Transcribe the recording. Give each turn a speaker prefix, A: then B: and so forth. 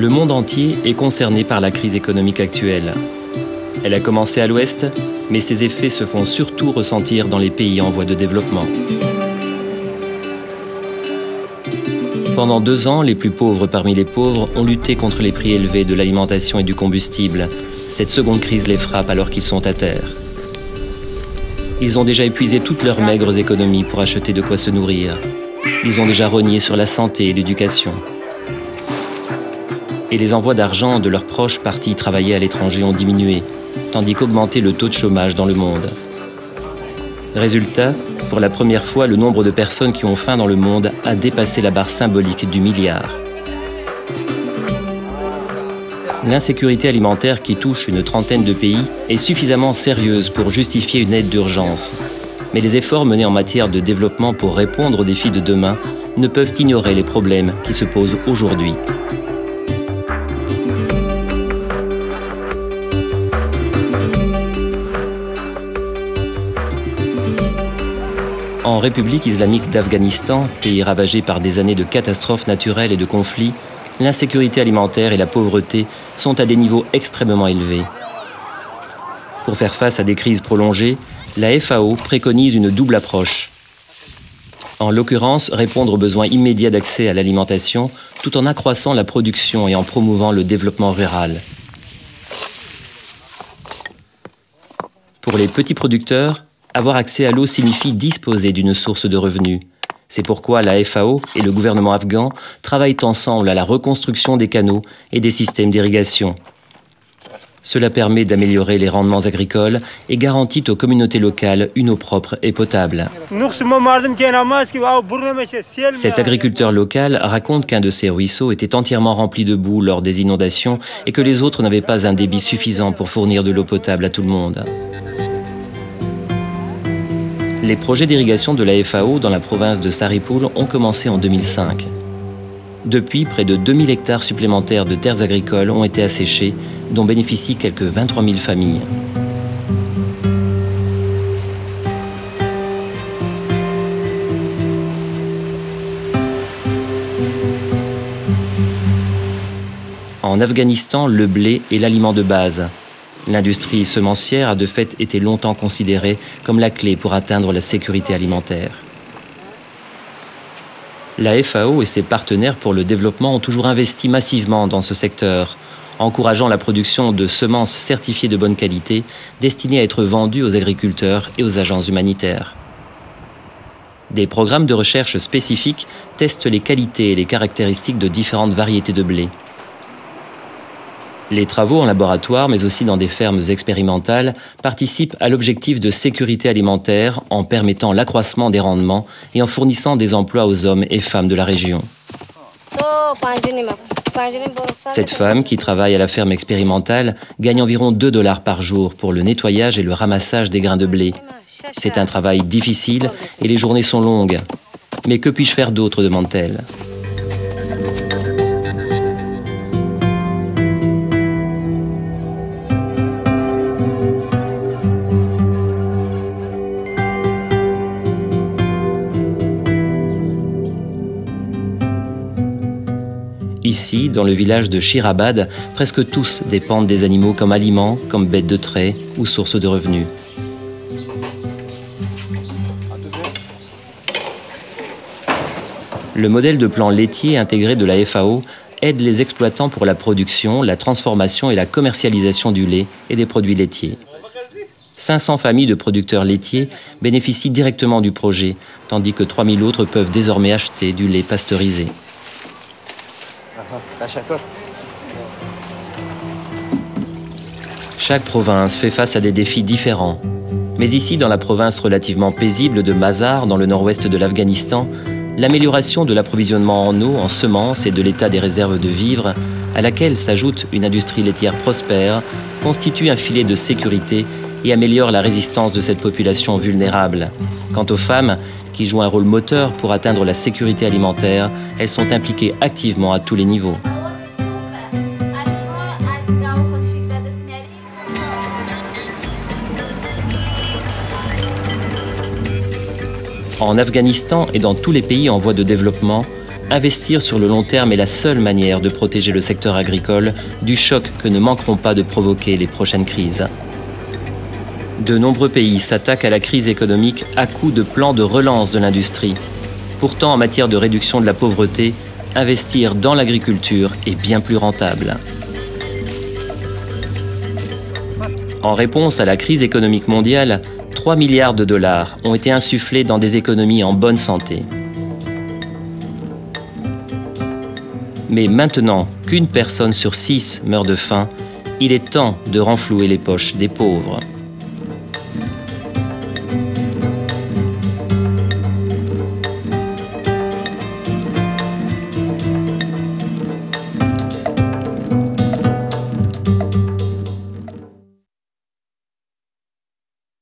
A: Le monde entier est concerné par la crise économique actuelle. Elle a commencé à l'Ouest, mais ses effets se font surtout ressentir dans les pays en voie de développement. Pendant 2 ans, les plus pauvres parmi les pauvres ont lutté contre les prix élevés de l'alimentation et du combustible. Cette seconde crise les frappe alors qu'ils sont à terre. Ils ont déjà épuisé toutes leurs maigres économies pour acheter de quoi se nourrir. Ils ont déjà rogné sur la santé et l'éducation. Et les envois d'argent de leurs proches partis travailler à l'étranger ont diminué, tandis qu'augmentait le taux de chômage dans le monde. Résultat, pour la première fois, le nombre de personnes qui ont faim dans le monde a dépassé la barre symbolique du milliard. L'insécurité alimentaire qui touche une trentaine de pays est suffisamment sérieuse pour justifier une aide d'urgence. Mais les efforts menés en matière de développement pour répondre aux défis de demain ne peuvent ignorer les problèmes qui se posent aujourd'hui. En République islamique d'Afghanistan, pays ravagé par des années de catastrophes naturelles et de conflits, l'insécurité alimentaire et la pauvreté sont à des niveaux extrêmement élevés. Pour faire face à des crises prolongées, la FAO préconise une double approche. En l'occurrence, répondre aux besoins immédiats d'accès à l'alimentation tout en accroissant la production et en promouvant le développement rural. Pour les petits producteurs, avoir accès à l'eau signifie disposer d'une source de revenus. C'est pourquoi la FAO et le gouvernement afghan travaillent ensemble à la reconstruction des canaux et des systèmes d'irrigation. Cela permet d'améliorer les rendements agricoles et garantit aux communautés locales une eau propre et potable. Cet agriculteur local raconte qu'un de ses ruisseaux était entièrement rempli de boue lors des inondations et que les autres n'avaient pas un débit suffisant pour fournir de l'eau potable à tout le monde. Les projets d'irrigation de la FAO dans la province de Saripul ont commencé en 2005. Depuis, près de 2000 hectares supplémentaires de terres agricoles ont été asséchés, dont bénéficient quelques 23 000 familles. En Afghanistan, le blé est l'aliment de base. L'industrie semencière a de fait été longtemps considérée comme la clé pour atteindre la sécurité alimentaire. La FAO et ses partenaires pour le développement ont toujours investi massivement dans ce secteur, encourageant la production de semences certifiées de bonne qualité destinées à être vendues aux agriculteurs et aux agences humanitaires. Des programmes de recherche spécifiques testent les qualités et les caractéristiques de différentes variétés de blé. Les travaux en laboratoire, mais aussi dans des fermes expérimentales, participent à l'objectif de sécurité alimentaire en permettant l'accroissement des rendements et en fournissant des emplois aux hommes et femmes de la région. Cette femme, qui travaille à la ferme expérimentale, gagne environ 2 $ par jour pour le nettoyage et le ramassage des grains de blé. C'est un travail difficile et les journées sont longues. Mais que puis-je faire d'autre, demande-t-elle. Ici, dans le village de Shirabad, presque tous dépendent des animaux comme aliments, comme bêtes de trait ou source de revenus. Le modèle de plan laitier intégré de la FAO aide les exploitants pour la production, la transformation et la commercialisation du lait et des produits laitiers. 500 familles de producteurs laitiers bénéficient directement du projet, tandis que 3000 autres peuvent désormais acheter du lait pasteurisé. Chaque province fait face à des défis différents. Mais ici, dans la province relativement paisible de Mazar, dans le nord-ouest de l'Afghanistan, l'amélioration de l'approvisionnement en eau, en semences et de l'état des réserves de vivres, à laquelle s'ajoute une industrie laitière prospère, constitue un filet de sécurité et améliore la résistance de cette population vulnérable. Quant aux femmes, qui jouent un rôle moteur pour atteindre la sécurité alimentaire, elles sont impliquées activement à tous les niveaux. En Afghanistan et dans tous les pays en voie de développement, investir sur le long terme est la seule manière de protéger le secteur agricole du choc que ne manqueront pas de provoquer les prochaines crises. De nombreux pays s'attaquent à la crise économique à coups de plans de relance de l'industrie. Pourtant, en matière de réduction de la pauvreté, investir dans l'agriculture est bien plus rentable. En réponse à la crise économique mondiale, 3 milliards de dollars ont été insufflés dans des économies en bonne santé. Mais maintenant qu'une personne sur 6 meurt de faim, il est temps de renflouer les poches des pauvres.